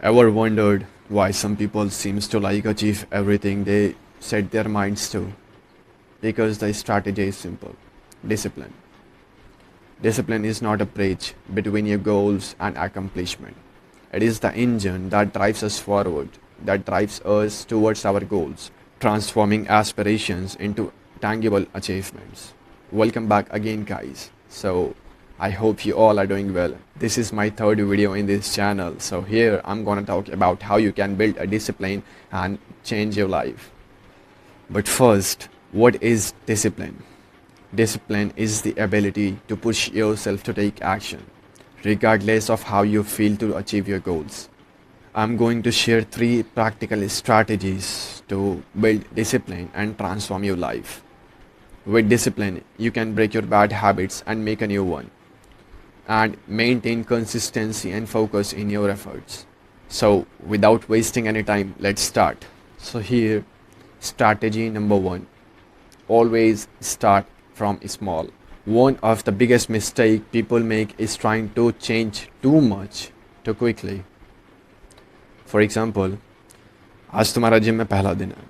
Ever wondered why some people seems to like achieve everything they set their minds to? Because the strategy is simple. Discipline. Discipline is not a bridge between your goals and accomplishment. It is the engine that drives us forward, that drives us towards our goals, transforming aspirations into tangible achievements. Welcome back again, guys. I hope you all are doing well. This is my third video in this channel. So here I'm gonna talk about how you can build a discipline and change your life. But first, what is discipline? Discipline is the ability to push yourself to take action, regardless of how you feel to achieve your goals. I'm going to share 3 practical strategies to build discipline and transform your life. With discipline, you can break your bad habits and make a new one, and maintain consistency and focus in your efforts. So, without wasting any time, let's start. So, here, strategy number 1, always start from small. One of the biggest mistake people make is trying to change too much too quickly. For example, आज तुम्हारा gym में पहला दिन है.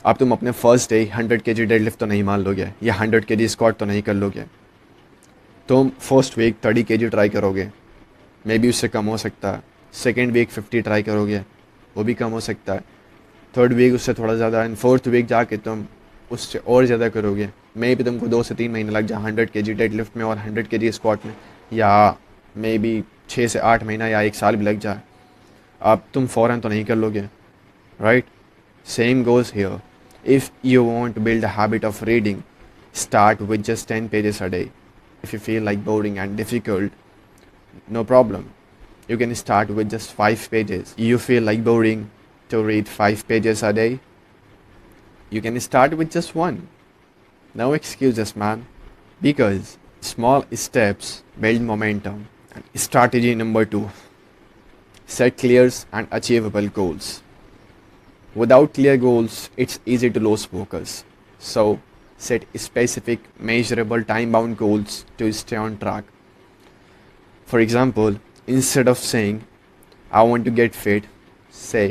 अब तुम अपने first day 100 kg deadlift तो नहीं मान लोगे या 100 kg स्क्वाट तो नहीं कर लोगे. तुम फर्स्ट वीक 30 kg ट्राई करोगे, मे बी उससे कम हो सकता है. सेकेंड वीक 50 ट्राई करोगे, वो भी कम हो सकता है. थर्ड वीक उससे थोड़ा ज़्यादा, एंड फोर्थ वीक जाके तुम उससे और ज़्यादा करोगे. मे बी तुमको 2 से 3 महीने लग जाए 100 kg डेडलिफ्ट में और 100 kg स्क्वाट में, या मे बी 6 से 8 महीना या 1 साल भी लग जाए. अब तुम फ़ौरन तो नहीं कर लोगे, right? Same goes here. If you want to build a habit of reading, start with just 10 pages a day. If you feel like boring and difficult, no problem. You can start with just 5 pages. You feel like boring to read 5 pages a day? You can start with just 1. No excuses, man. Because small steps build momentum. And strategy number 2, set clear and achievable goals. Without clear goals, it's easy to lose focus. So, set specific, measurable, time-bound goals to stay on track. For example, instead of saying, I want to get fit, say,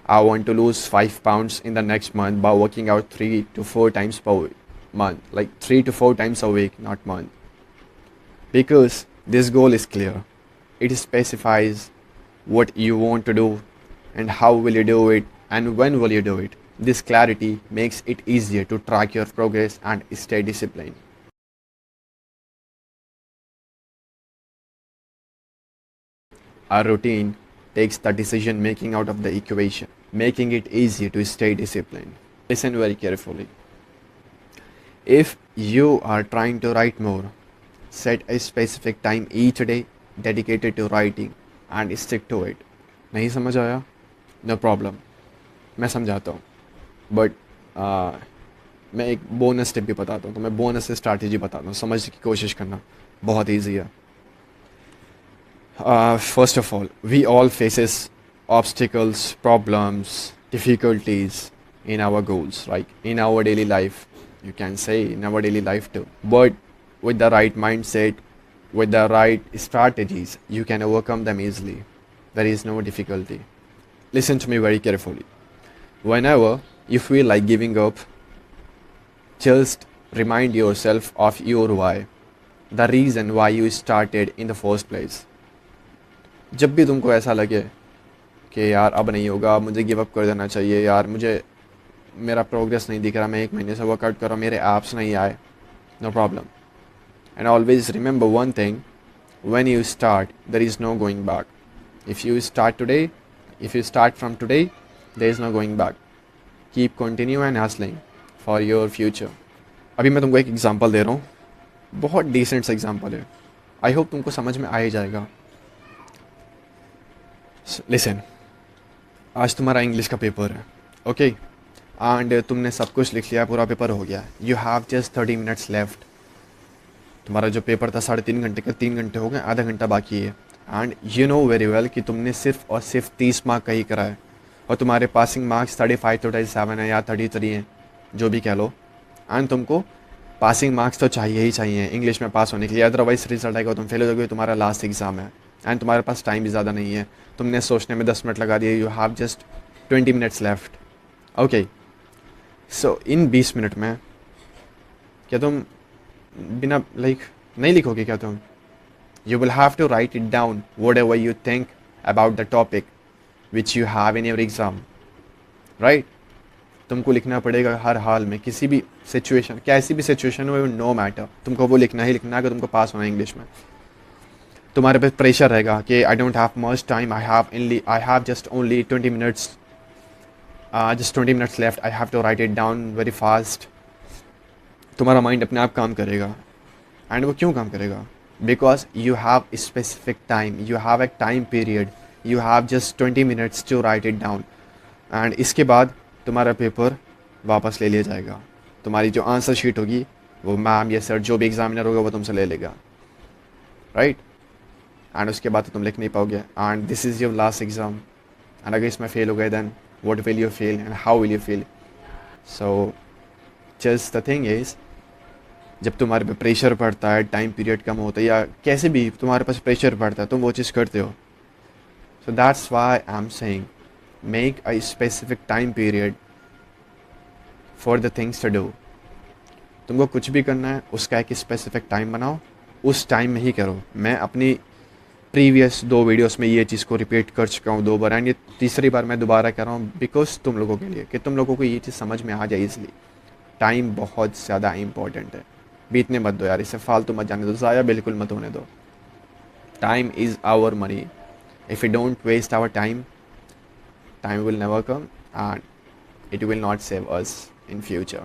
I want to lose 5 pounds in the next month by working out 3 to 4 times per month. Like 3 to 4 times a week, not month. Because this goal is clear. It specifies what you want to do and how will you do it and when will you do it. This clarity makes it easier to track your progress and stay disciplined. Our routine takes the decision making out of the equation, making it easier to stay disciplined. Listen very carefully. If you are trying to write more, set a specific time each day dedicated to writing and stick to it. नहीं समझ आया? No problem. मैं समझाता हूँ, but मैं एक bonus tip भी बताता हूँ. तो मैं बोनस स्ट्रैटेजी बताता हूँ, समझने की कोशिश करना, बहुत ईजी है. First of all, we all faces obstacles, problems, difficulties in our goals, like in our daily life, you can say in our daily life too. But with the right mindset, with the right strategies, you can overcome them easily. There is no difficulty. Listen to me very carefully. Whenever you feel like giving up, just remind yourself of your why, the reason why you started in the first place. जब भी तुमको ऐसा लगे कि यार अब नहीं होगा, मुझे गिव अप कर देना चाहिए, यार मुझे मेरा प्रोग्रेस नहीं दिख रहा, मैं 1 महीने से वर्कआउट कर रहा हूँ, मेरे ऐप्स नहीं आए, no problem. And always remember one thing, when you start there is no going back. If you start today, if you start from today, there is no going back. Keep continue and hustling for your future. अभी मैं तुमको एक example दे रहा हूँ, बहुत decent सा example है. I hope तुमको समझ में आ ही जाएगा. लिसन, आज तुम्हारा इंग्लिश का पेपर है, ओके, एंड तुमने सब कुछ लिख लिया, पूरा पेपर हो गया. You have just 30 minutes left. तुम्हारा जो पेपर था 3.5 घंटे का, 3 घंटे हो गए, आधा घंटा बाकी है. And you know very well कि तुमने सिर्फ और सिर्फ 30 मार्क का ही करा है, और तुम्हारे पासिंग मार्क्स 35 to 37 है या 33 हैं, जो भी कह लो. एंड तुमको पासिंग मार्क्स तो चाहिए ही चाहिए इंग्लिश में पास होने के लिए, अदरवाइज रिजल्ट आएगा तुम फेल हो जाओगे, तुम्हारा लास्ट एग्ज़ाम है. एंड तुम्हारे पास टाइम भी ज़्यादा नहीं है, तुमने सोचने में 10 मिनट लगा दिए, you have just 20 minutes left, okay. So in 20 minute में क्या तुम बिना नहीं लिखोगे क्या तुम? You will have to write it down whatever you think about the topic which you have in your exam, right? तुमको लिखना पड़ेगा हर हाल में, किसी भी सिचुएशन, कैसी भी सिचुएशन हो, नो मैटर, तुमको वो लिखना ही लिखना है अगर तुमको पास होना है इंग्लिश में। तुम्हारे पे प्रेशर रहेगा कि I don't have much time, I have just only 20 minutes, just 20 minutes left, I have to write it down very fast. तुम्हारा माइंड अपने आप काम करेगा, एंड वो क्यों काम करेगा? Because you have specific time, you have a time period, you have just 20 minutes to write it down, and इसके बाद तुम्हारा पेपर वापस ले लिया जाएगा। तुम्हारी जो आंसर शीट होगी वो मैम या सर जो भी एग्जामिनर होगा वो तुमसे ले लेगा, राइट? एंड उसके बाद तो तुम लिख नहीं पाओगे, and this is your last exam. And अगर इसमें फेल हो गए then what will you feel and how will you feel? So just the thing is, जब तुम्हारे पे प्रेशर पड़ता है, टाइम पीरियड कम होता है या कैसे भी तुम्हारे पास प्रेशर पड़ता है, तुम वो चीज़ करते हो। So that's why I am saying make a specific time period for the things to do. तुमको कुछ भी करना है उसका एक स्पेसिफिक टाइम बनाओ, उस टाइम में ही करो। मैं अपनी प्रीवियस 2 वीडियोस में ये चीज़ को रिपीट कर चुका हूँ 2 बार, एंड ये तीसरी बार मैं दोबारा कर रहा हूँ बिकॉज तुम लोगों के लिए, कि तुम लोगों को ये चीज़ समझ में आ जाए ईज़िली। टाइम बहुत ज़्यादा इंपॉर्टेंट है, बीतने मत दो यार, इसे फालतू मत जाने दो, ज़ाया बिल्कुल मत होने दो। Time is our money, if you don't waste our time, time will never come and it will not save us in future.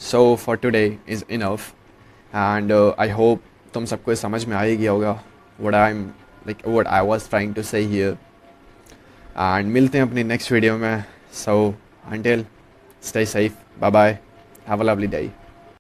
So for today is enough, and I hope तुम सबको समझ में आ ही गया होगा what I was trying to say here, and मिलते हैं अपनी next video में। So until, stay safe, bye bye, have a lovely day.